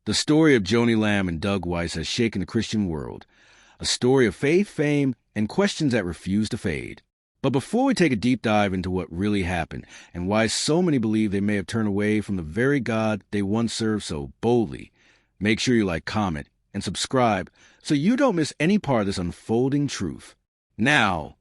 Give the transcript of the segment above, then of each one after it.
The story of Joni Lamb and Doug Weiss has shaken the Christian world. A story of faith, fame, and questions that refuse to fade. But before we take a deep dive into what really happened and why so many believe they may have turned away from the very God they once served so boldly, make sure you like, comment, and subscribe so you don't miss any part of this unfolding truth. Now,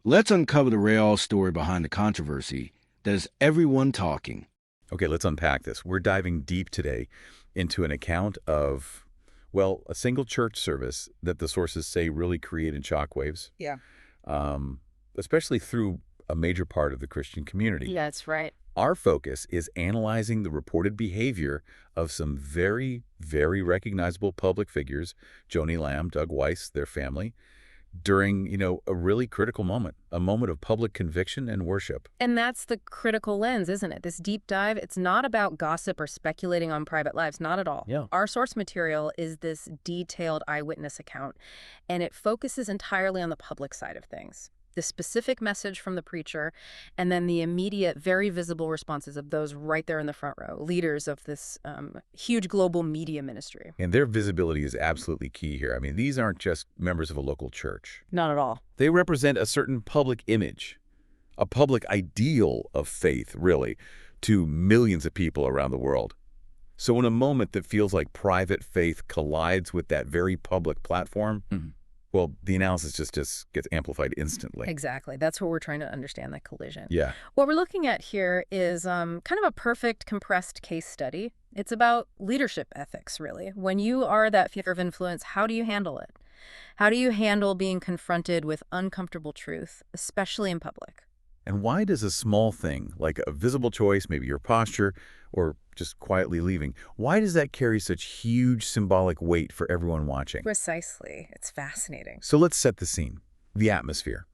let's uncover the real story behind the controversy that is everyone talking. Okay, let's unpack this. We're diving deep today into an account of, well, a single church service that the sources say really created shockwaves. Yeah. Especially through a major part of the Christian community. Yeah, that's right. Our focus is analyzing the reported behavior of some very, very recognizable public figures, Joni Lamb, Doug Weiss, their family, during, a really critical moment, a moment of public conviction and worship. And that's the critical lens, isn't it? This deep dive, it's not about gossip or speculating on private lives, not at all. Yeah. Our source material is this detailed eyewitness account, and it focuses entirely on the public side of things. The specific message from the preacher, and then the immediate, very visible responses of those right there in the front row, leaders of this huge global media ministry. And their visibility is absolutely key here. I mean, these aren't just members of a local church. Not at all. They represent a certain public image, a public ideal of faith, really, to millions of people around the world. So in a moment that feels like private faith collides with that very public platform, well, the analysis just gets amplified instantly. Exactly. That's what we're trying to understand, that collision. Yeah. What we're looking at here is kind of a perfect compressed case study. It's about leadership ethics, really. When you are that figure of influence, how do you handle it? How do you handle being confronted with uncomfortable truth, especially in public? And why does a small thing, like a visible choice, maybe your posture, or just quietly leaving, why does that carry such huge symbolic weight for everyone watching? Precisely. It's fascinating. So let's set the scene, the atmosphere.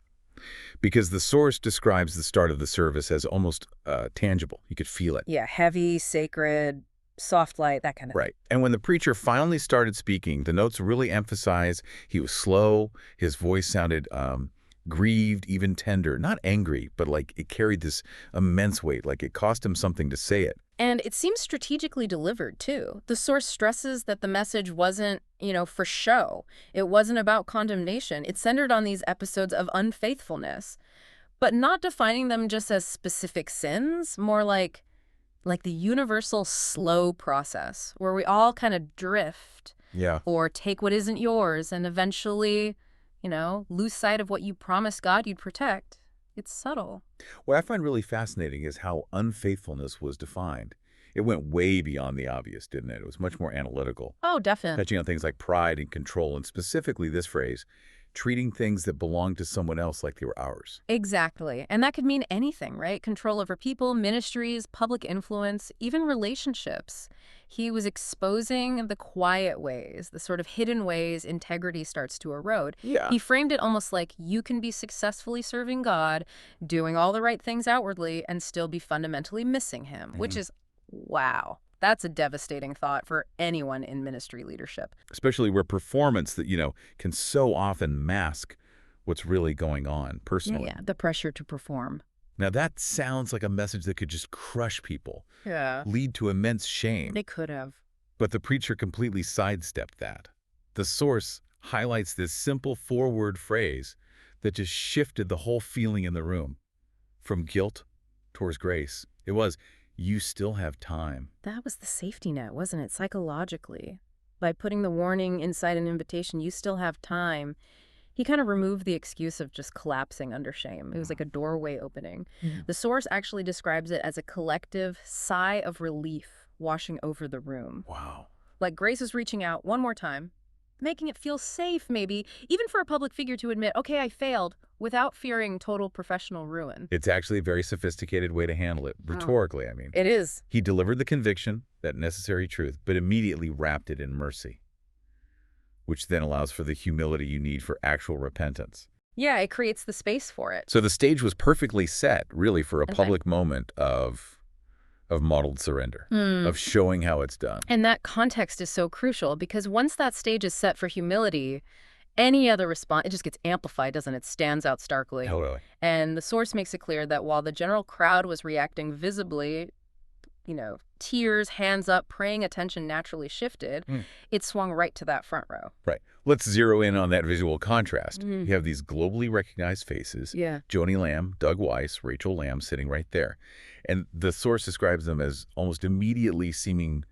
Because the source describes the start of the service as almost tangible. You could feel it. Yeah, heavy, sacred, soft light, that kind of thing. Right. And when the preacher finally started speaking, the notes really emphasize he was slow, his voice sounded grieved, even tender, not angry, but like it carried this immense weight, like it cost him something to say it. And it seems strategically delivered, too. The source stresses that the message wasn't, for show. It wasn't about condemnation. It centered on these episodes of unfaithfulness, but not defining them just as specific sins, more like the universal slow process where we all kind of drift or take what isn't yours and eventually, lose sight of what you promised God you'd protect. It's subtle. What I find really fascinating is how unfaithfulness was defined. It went way beyond the obvious, didn't it? It was much more analytical. Oh, definitely. Touching on things like pride and control, and specifically this phrase, treating things that belong to someone else like they were ours. Exactly. And that could mean anything, right? Control over people, ministries, public influence, even relationships. He was exposing the quiet ways, the sort of hidden ways integrity starts to erode. Yeah. He framed it almost like you can be successfully serving God, doing all the right things outwardly, and still be fundamentally missing him, which is, wow. That's a devastating thought for anyone in ministry leadership. Especially where performance that, can so often mask what's really going on personally. Yeah, the pressure to perform. Now that sounds like a message that could just crush people. Yeah. Lead to immense shame. They could have. But the preacher completely sidestepped that. The source highlights this simple four-word phrase that just shifted the whole feeling in the room. From guilt towards grace. It was, you still have time. That was the safety net, wasn't it, psychologically? By putting the warning inside an invitation, you still have time, he kind of removed the excuse of just collapsing under shame. It was like a doorway opening. The source actually describes it as a collective sigh of relief washing over the room. Wow. Like grace is reaching out one more time, making it feel safe, maybe, even for a public figure to admit, okay, I failed, without fearing total professional ruin. It's actually a very sophisticated way to handle it, rhetorically, I mean. It is. He delivered the conviction, that necessary truth, but immediately wrapped it in mercy, which then allows for the humility you need for actual repentance. Yeah, it creates the space for it. So the stage was perfectly set, really, for a public moment of modeled surrender, of showing how it's done. And that context is so crucial because once that stage is set for humility, any other response, it just gets amplified, doesn't it? It stands out starkly. Totally. And the source makes it clear that while the general crowd was reacting visibly, tears, hands up, praying attention naturally shifted, it swung right to that front row. Right. Let's zero in on that visual contrast. You have these globally recognized faces. Yeah. Joni Lamb, Doug Weiss, Rachel Lamb sitting right there. And the source describes them as almost immediately seeming,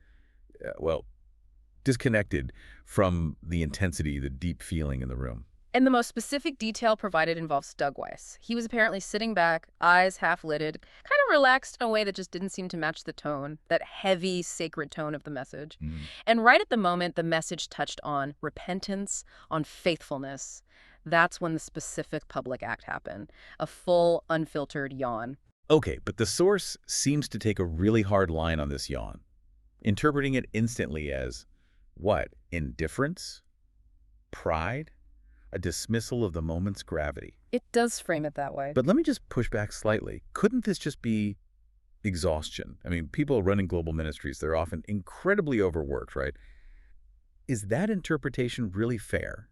disconnected from the intensity, the deep feeling in the room. And the most specific detail provided involves Doug Weiss. He was apparently sitting back, eyes half-lidded, kind of relaxed in a way that just didn't seem to match the tone, that heavy, sacred tone of the message. And right at the moment the message touched on repentance, on faithfulness, that's when the specific public act happened. A full, unfiltered yawn. Okay, but the source seems to take a really hard line on this yawn, interpreting it instantly as, what, indifference? Pride? A dismissal of the moment's gravity. It does frame it that way. But let me just push back slightly. Couldn't this just be exhaustion? I mean, people running global ministries, they're often incredibly overworked, right? Is that interpretation really fair?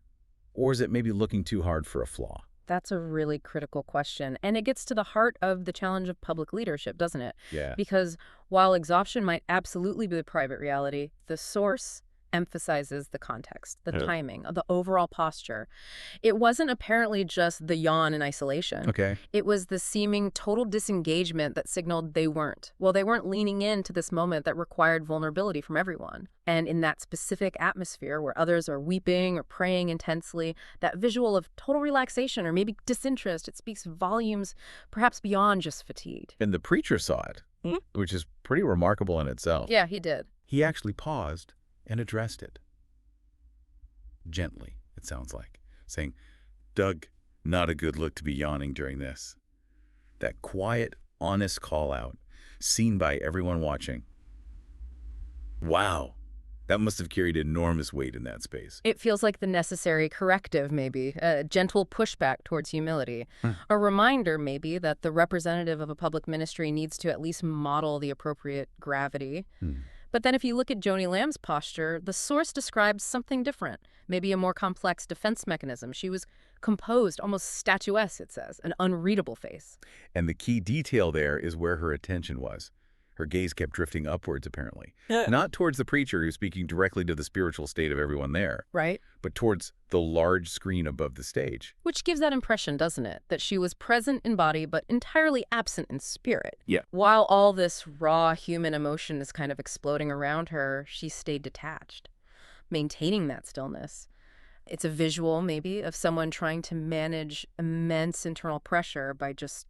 Or is it maybe looking too hard for a flaw? That's a really critical question. And it gets to the heart of the challenge of public leadership, doesn't it? Yeah. Because while exhaustion might absolutely be the private reality, the source emphasizes the context, the timing, the overall posture. It wasn't apparently just the yawn in isolation. Okay. It was the seeming total disengagement that signaled they weren't. Well, they weren't leaning into this moment that required vulnerability from everyone. And in that specific atmosphere where others are weeping or praying intensely, that visual of total relaxation or maybe disinterest, it speaks volumes perhaps beyond just fatigue. And the preacher saw it, which is pretty remarkable in itself. Yeah, he did. He actually paused and addressed it. Gently, it sounds like, saying, Doug, not a good look to be yawning during this. That quiet, honest call out, seen by everyone watching. Wow, that must have carried enormous weight in that space. It feels like the necessary corrective, maybe, a gentle pushback towards humility. A reminder, maybe, that the representative of a public ministry needs to at least model the appropriate gravity. But then if you look at Joni Lamb's posture, the source describes something different, maybe a more complex defense mechanism. She was composed, almost statuesque, it says, an unreadable face. And the key detail there is where her attention was. Her gaze kept drifting upwards, apparently. Not towards the preacher who's speaking directly to the spiritual state of everyone there. Right. But towards the large screen above the stage. Which gives that impression, doesn't it? That she was present in body, but entirely absent in spirit. Yeah. While all this raw human emotion is kind of exploding around her, she stayed detached, maintaining that stillness. It's a visual, maybe, of someone trying to manage immense internal pressure by just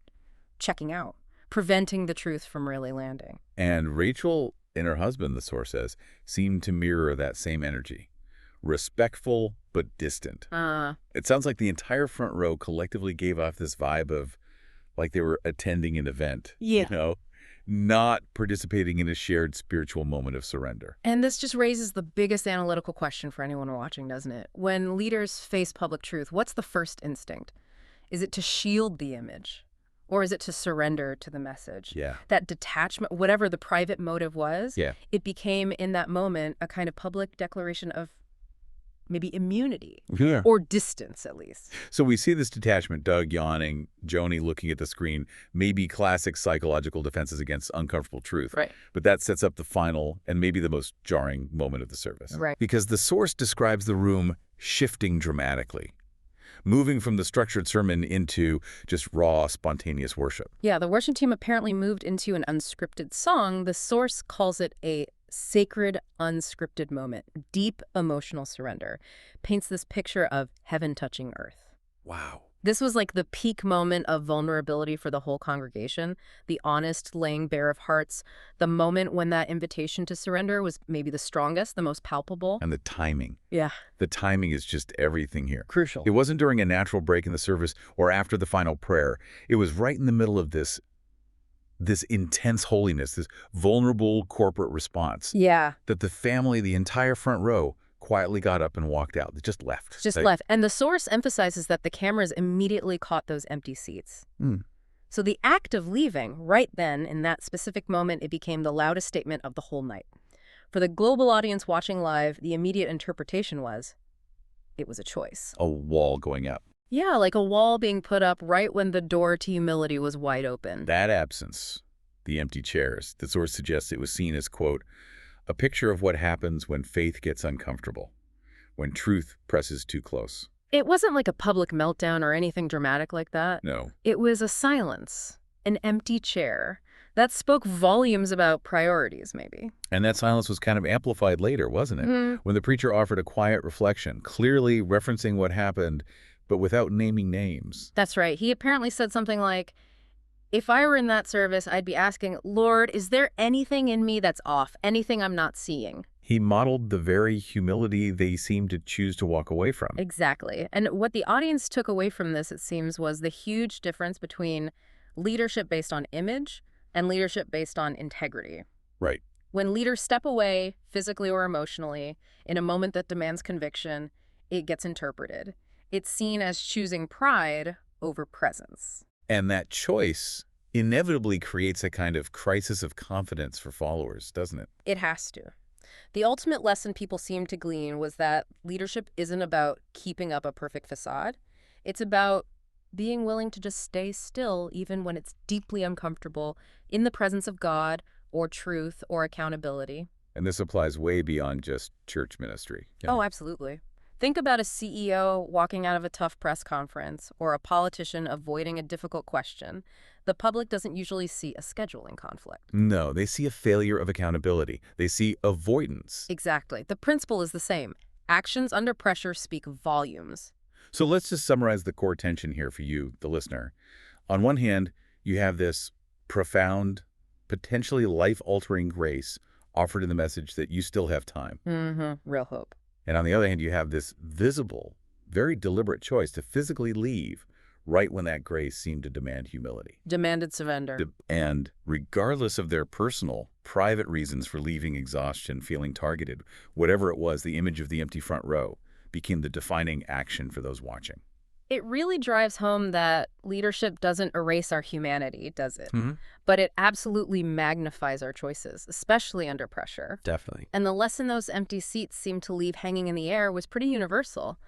checking out, preventing the truth from really landing. And Rachel and her husband, the source says, seemed to mirror that same energy. Respectful, but distant. It sounds like the entire front row collectively gave off this vibe of like they were attending an event. Yeah. You know, not participating in a shared spiritual moment of surrender. And this just raises the biggest analytical question for anyone watching, doesn't it? When leaders face public truth, what's the first instinct? Is it to shield the image? Or is it to surrender to the message? Yeah. That detachment, whatever the private motive was, it became in that moment a kind of public declaration of maybe immunity or distance, at least. So we see this detachment, Doug yawning, Joni looking at the screen, maybe classic psychological defenses against uncomfortable truth. Right. But that sets up the final and maybe the most jarring moment of the service. Right. Because the source describes the room shifting dramatically, moving from the structured sermon into just raw, spontaneous worship. Yeah, the worship team apparently moved into an unscripted song. The source calls it a sacred, unscripted moment, deep emotional surrender, paints this picture of heaven touching earth. Wow. This was like the peak moment of vulnerability for the whole congregation, the honest laying bare of hearts, the moment when that invitation to surrender was maybe the strongest, the most palpable. And the timing. Yeah. The timing is just everything here. Crucial. It wasn't during a natural break in the service or after the final prayer. It was right in the middle of this intense holiness, this vulnerable corporate response. Yeah. That the family, the entire front row, quietly got up and walked out. They just left. Just left. And the source emphasizes that the cameras immediately caught those empty seats. So the act of leaving, right then, in that specific moment, it became the loudest statement of the whole night. For the global audience watching live, the immediate interpretation was, it was a choice. A wall going up. Yeah, like a wall being put up right when the door to humility was wide open. That absence, the empty chairs. The source suggests it was seen as, quote, a picture of what happens when faith gets uncomfortable, when truth presses too close. It wasn't like a public meltdown or anything dramatic like that. No. It was a silence, an empty chair. That spoke volumes about priorities, maybe. And that silence was kind of amplified later, wasn't it? When the preacher offered a quiet reflection, clearly referencing what happened, but without naming names. That's right. He apparently said something like, if I were in that service, I'd be asking, Lord, is there anything in me that's off, anything I'm not seeing? He modeled the very humility they seemed to choose to walk away from. Exactly. And what the audience took away from this, it seems, was the huge difference between leadership based on image and leadership based on integrity. Right. When leaders step away, physically or emotionally, in a moment that demands conviction, it gets interpreted. It's seen as choosing pride over presence. And that choice inevitably creates a kind of crisis of confidence for followers, doesn't it? It has to. The ultimate lesson people seem to glean was that leadership isn't about keeping up a perfect facade. It's about being willing to just stay still even when it's deeply uncomfortable in the presence of God or truth or accountability. And this applies way beyond just church ministry. Oh, absolutely. Think about a CEO walking out of a tough press conference or a politician avoiding a difficult question. The public doesn't usually see a scheduling conflict. No, they see a failure of accountability. They see avoidance. Exactly. The principle is the same. Actions under pressure speak volumes. So let's just summarize the core tension here for you, the listener. On one hand, you have this profound, potentially life-altering grace offered in the message that you still have time. Real hope. And on the other hand, you have this visible, very deliberate choice to physically leave right when that grace seemed to demand humility. Demanded surrender. And regardless of their personal, private reasons for leaving exhaustion, feeling targeted, whatever it was, the image of the empty front row became the defining action for those watching. It really drives home that leadership doesn't erase our humanity, does it? But it absolutely magnifies our choices, especially under pressure. Definitely. And the lesson those empty seats seemed to leave hanging in the air was pretty universal.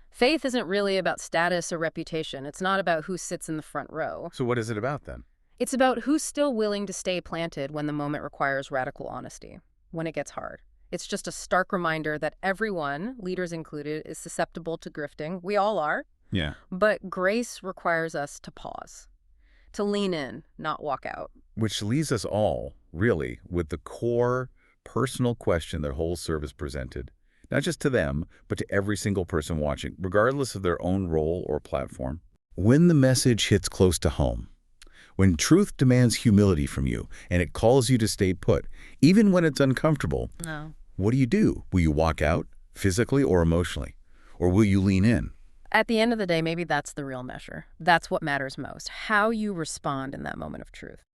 Faith isn't really about status or reputation. It's not about who sits in the front row. So what is it about then? It's about who's still willing to stay planted when the moment requires radical honesty, when it gets hard. It's just a stark reminder that everyone, leaders included, is susceptible to grifting. We all are. Yeah. But grace requires us to pause, to lean in, not walk out. Which leaves us all, really, with the core personal question that whole service presented, not just to them, but to every single person watching, regardless of their own role or platform. When the message hits close to home, when truth demands humility from you and it calls you to stay put, even when it's uncomfortable, No. what do? Will you walk out, physically or emotionally? Or will you lean in? At the end of the day, maybe that's the real measure. That's what matters most, how you respond in that moment of truth.